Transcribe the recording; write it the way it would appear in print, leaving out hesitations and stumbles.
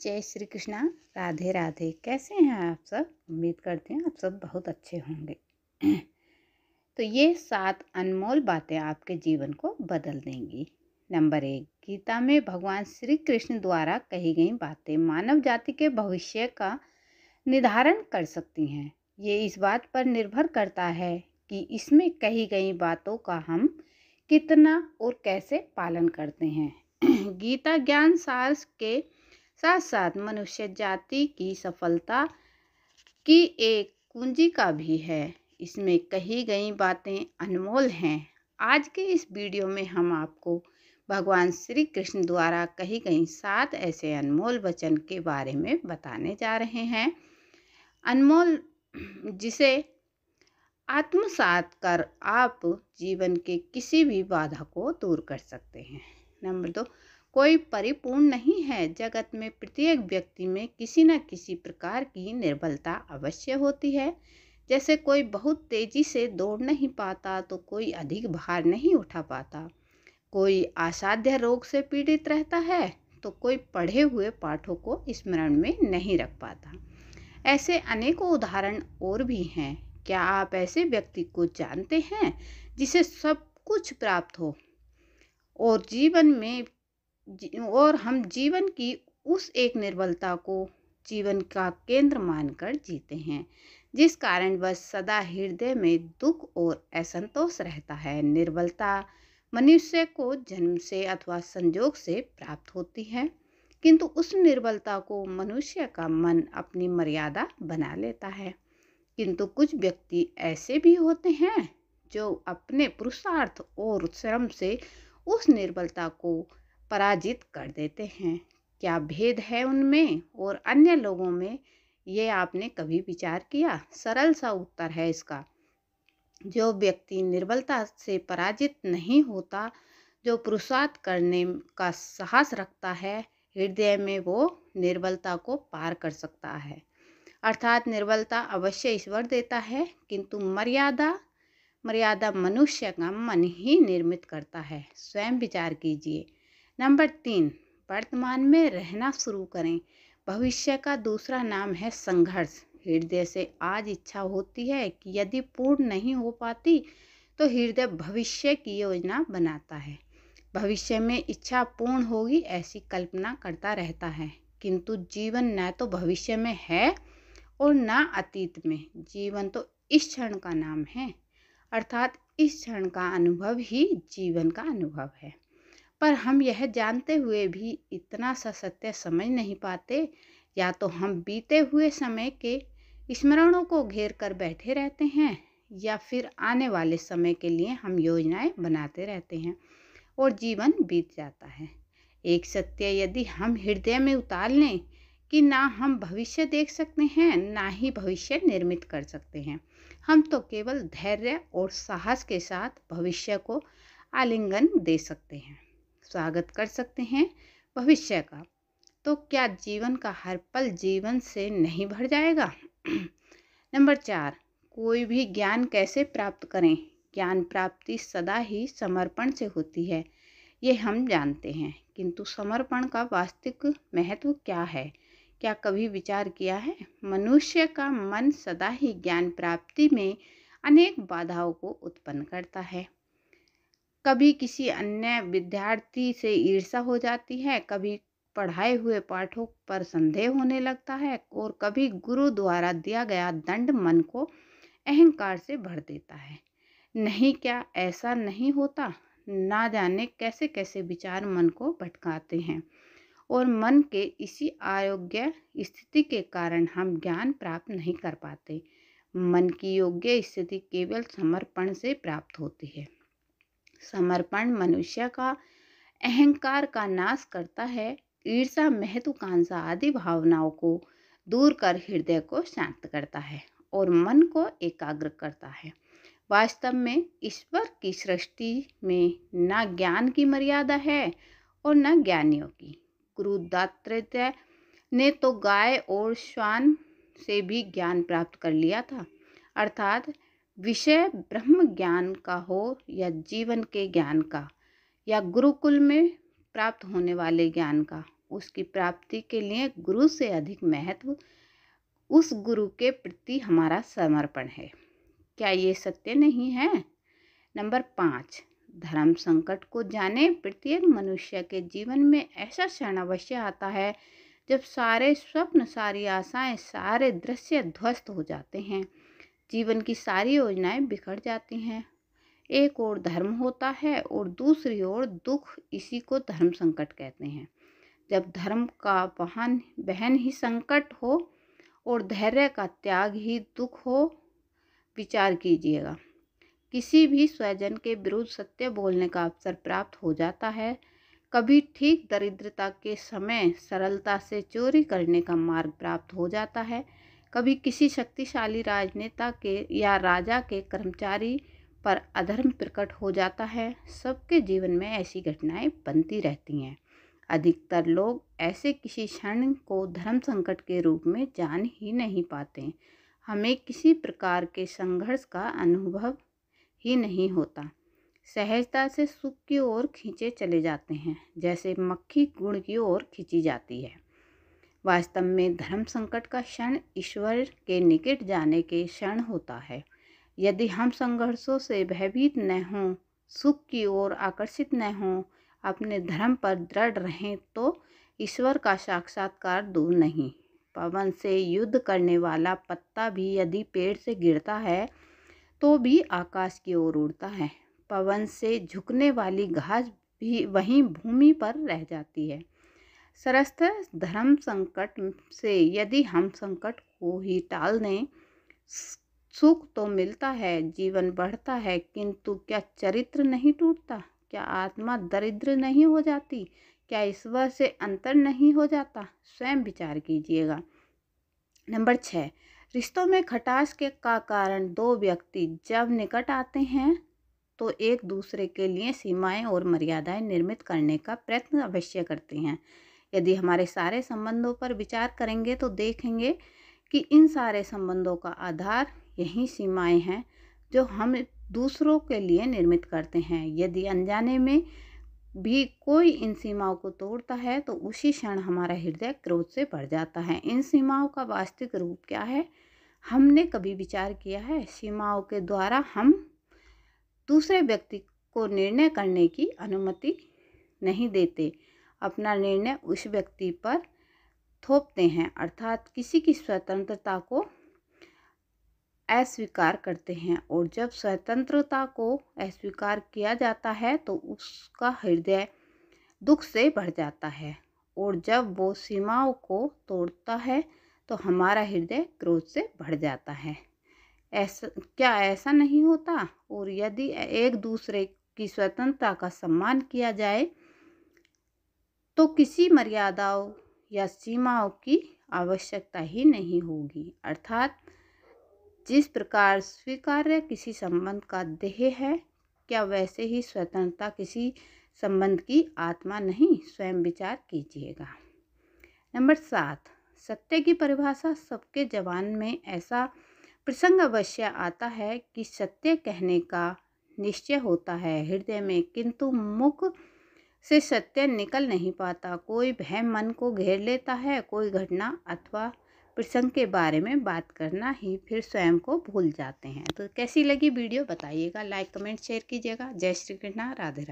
जय श्री कृष्णा। राधे राधे। कैसे हैं आप सब? उम्मीद करते हैं आप सब बहुत अच्छे होंगे। तो ये 7 अनमोल बातें आपके जीवन को बदल देंगी। नंबर 1, गीता में भगवान श्री कृष्ण द्वारा कही गई बातें मानव जाति के भविष्य का निर्धारण कर सकती हैं। ये इस बात पर निर्भर करता है कि इसमें कही गई बातों का हम कितना और कैसे पालन करते हैं। गीता ज्ञान सार के साथ साथ मनुष्य जाति की सफलता की एक कुंजी का भी है। इसमें कही गई बातें अनमोल हैं। आज के इस वीडियो में हम आपको भगवान श्री कृष्ण द्वारा कही गई 7 ऐसे अनमोल वचन के बारे में बताने जा रहे हैं। अनमोल जिसे आत्मसात कर आप जीवन के किसी भी बाधा को दूर कर सकते हैं। नंबर 2, कोई परिपूर्ण नहीं है। जगत में प्रत्येक व्यक्ति में किसी न किसी प्रकार की निर्बलता अवश्य होती है। जैसे कोई बहुत तेजी से दौड़ नहीं पाता तो कोई अधिक भार नहीं उठा पाता, कोई असाध्य रोग से पीड़ित रहता है तो कोई पढ़े हुए पाठों को स्मरण में नहीं रख पाता। ऐसे अनेकों उदाहरण और भी हैं। क्या आप ऐसे व्यक्ति को जानते हैं जिसे सब कुछ प्राप्त हो और हम जीवन की उस एक निर्बलता को जीवन का केंद्र मानकर जीते हैं, जिस कारण वह सदा हृदय में दुख और असंतोष रहता है। निर्बलता मनुष्य को जन्म से अथवा संजोग से प्राप्त होती है, किंतु उस निर्बलता को मनुष्य का मन अपनी मर्यादा बना लेता है। किंतु कुछ व्यक्ति ऐसे भी होते हैं जो अपने पुरुषार्थ और श्रम से उस निर्बलता को पराजित कर देते हैं। क्या भेद है उनमें और अन्य लोगों में, ये आपने कभी विचार किया? सरल सा उत्तर है इसका। जो व्यक्ति निर्बलता से पराजित नहीं होता, जो पुरुषार्थ करने का साहस रखता है, हृदय में वो निर्बलता को पार कर सकता है। अर्थात निर्बलता अवश्य ईश्वर देता है, किंतु मर्यादा मनुष्य का मन ही निर्मित करता है। स्वयं विचार कीजिए। नंबर 3, वर्तमान में रहना शुरू करें। भविष्य का दूसरा नाम है संघर्ष। हृदय से आज इच्छा होती है कि यदि पूर्ण नहीं हो पाती तो हृदय भविष्य की योजना बनाता है। भविष्य में इच्छा पूर्ण होगी ऐसी कल्पना करता रहता है, किंतु जीवन न तो भविष्य में है और न अतीत में। जीवन तो इस क्षण का नाम है, अर्थात इस क्षण का अनुभव ही जीवन का अनुभव है। पर हम यह जानते हुए भी इतना सा सत्य समझ नहीं पाते। या तो हम बीते हुए समय के स्मरणों को घेर कर बैठे रहते हैं, या फिर आने वाले समय के लिए हम योजनाएं बनाते रहते हैं और जीवन बीत जाता है। एक सत्य यदि हम हृदय में उतार लें कि ना हम भविष्य देख सकते हैं, ना ही भविष्य निर्मित कर सकते हैं, हम तो केवल धैर्य और साहस के साथ भविष्य को आलिंगन दे सकते हैं, स्वागत कर सकते हैं भविष्य का। तो क्या जीवन का हर पल जीवन से नहीं भर जाएगा? नंबर 4, कोई भी ज्ञान कैसे प्राप्त करें? ज्ञान प्राप्ति सदा ही समर्पण से होती है, ये हम जानते हैं, किंतु समर्पण का वास्तविक महत्व क्या है? क्या कभी विचार किया है? मनुष्य का मन सदा ही ज्ञान प्राप्ति में अनेक बाधाओं को उत्पन्न करता है। कभी किसी अन्य विद्यार्थी से ईर्ष्या हो जाती है, कभी पढ़ाए हुए पाठों पर संदेह होने लगता है और कभी गुरु द्वारा दिया गया दंड मन को अहंकार से भर देता है। नहीं, क्या ऐसा नहीं होता? ना जाने कैसे कैसे विचार मन को भटकाते हैं और मन के इसी अयोग्य स्थिति के कारण हम ज्ञान प्राप्त नहीं कर पाते। मन की योग्य स्थिति केवल समर्पण से प्राप्त होती है। समर्पण मनुष्य का अहंकार का नाश करता है, ईर्ष्या, महत्वाकांक्षा आदि भावनाओं को दूर कर हृदय को शांत करता है और मन को एकाग्र करता है। वास्तव में ईश्वर की सृष्टि में न ज्ञान की मर्यादा है और न ज्ञानियों की। गुरु दत्तात्रेय ने तो गाय और श्वान से भी ज्ञान प्राप्त कर लिया था। अर्थात विषय ब्रह्म ज्ञान का हो या जीवन के ज्ञान का या गुरुकुल में प्राप्त होने वाले ज्ञान का, उसकी प्राप्ति के लिए गुरु से अधिक महत्व उस गुरु के प्रति हमारा समर्पण है। क्या ये सत्य नहीं है? नंबर 5, धर्म संकट को जाने। प्रत्येक मनुष्य के जीवन में ऐसा क्षण अवश्य आता है जब सारे स्वप्न, सारी आशाएं, सारे दृश्य ध्वस्त हो जाते हैं। जीवन की सारी योजनाएं बिखर जाती हैं। एक ओर धर्म होता है और दूसरी ओर दुख। इसी को धर्म संकट कहते हैं। जब धर्म का बहन ही संकट हो और धैर्य का त्याग ही दुख हो, विचार कीजिएगा। किसी भी स्वजन के विरुद्ध सत्य बोलने का अवसर प्राप्त हो जाता है। कभी ठीक दरिद्रता के समय सरलता से चोरी करने का मार्ग प्राप्त हो जाता है। कभी किसी शक्तिशाली राजनेता के या राजा के कर्मचारी पर अधर्म प्रकट हो जाता है। सबके जीवन में ऐसी घटनाएं बनती रहती हैं। अधिकतर लोग ऐसे किसी क्षण को धर्म संकट के रूप में जान ही नहीं पाते। हमें किसी प्रकार के संघर्ष का अनुभव ही नहीं होता। सहजता से सुख की ओर खींचे चले जाते हैं, जैसे मक्खी गुड़ की ओर खींची जाती है। वास्तव में धर्म संकट का क्षण ईश्वर के निकट जाने के क्षण होता है। यदि हम संघर्षों से भयभीत न हों, सुख की ओर आकर्षित न हों, अपने धर्म पर दृढ़ रहें, तो ईश्वर का साक्षात्कार दूर नहीं। पवन से युद्ध करने वाला पत्ता भी यदि पेड़ से गिरता है तो भी आकाश की ओर उड़ता है। पवन से झुकने वाली घास भी वहीं भूमि पर रह जाती है। सरस्तः धर्म संकट से यदि हम संकट को ही टाल दें, सुख तो मिलता है, जीवन बढ़ता है, किंतु क्या चरित्र नहीं टूटता? क्या आत्मा दरिद्र नहीं हो जाती? क्या ईश्वर से अंतर नहीं हो जाता? स्वयं विचार कीजिएगा। नंबर 6, रिश्तों में खटास के का कारण दो व्यक्ति जब निकट आते हैं तो एक दूसरे के लिए सीमाएं और मर्यादाएं निर्मित करने का प्रयत्न अवश्य करते हैं। यदि हमारे सारे संबंधों पर विचार करेंगे तो देखेंगे कि इन सारे संबंधों का आधार यही सीमाएं हैं जो हम दूसरों के लिए निर्मित करते हैं। यदि अनजाने में भी कोई इन सीमाओं को तोड़ता है तो उसी क्षण हमारा हृदय क्रोध से भर जाता है। इन सीमाओं का वास्तविक रूप क्या है? हमने कभी विचार किया है? सीमाओं के द्वारा हम दूसरे व्यक्ति को निर्णय करने की अनुमति नहीं देते, अपना निर्णय उस व्यक्ति पर थोपते हैं, अर्थात किसी की स्वतंत्रता को अस्वीकार करते हैं। और जब स्वतंत्रता को अस्वीकार किया जाता है तो उसका हृदय दुख से भर जाता है, और जब वो सीमाओं को तोड़ता है तो हमारा हृदय क्रोध से भर जाता है। क्या ऐसा नहीं होता? और यदि एक दूसरे की स्वतंत्रता का सम्मान किया जाए तो किसी मर्यादाओं या सीमाओं की आवश्यकता ही नहीं होगी। अर्थात जिस प्रकार स्वीकार्य किसी संबंध का देह है, क्या वैसे ही स्वतंत्रता किसी संबंध की आत्मा नहीं? स्वयं विचार कीजिएगा। नंबर 7, सत्य की परिभाषा। सबके जबान में ऐसा प्रसंग अवश्य आता है कि सत्य कहने का निश्चय होता है हृदय में, किंतु मुख से सत्य निकल नहीं पाता। कोई भय मन को घेर लेता है, कोई घटना अथवा प्रसंग के बारे में बात करना ही फिर स्वयं को भूल जाते हैं। तो कैसी लगी वीडियो बताइएगा, लाइक कमेंट शेयर कीजिएगा। जय श्री कृष्णा, राधे राधे।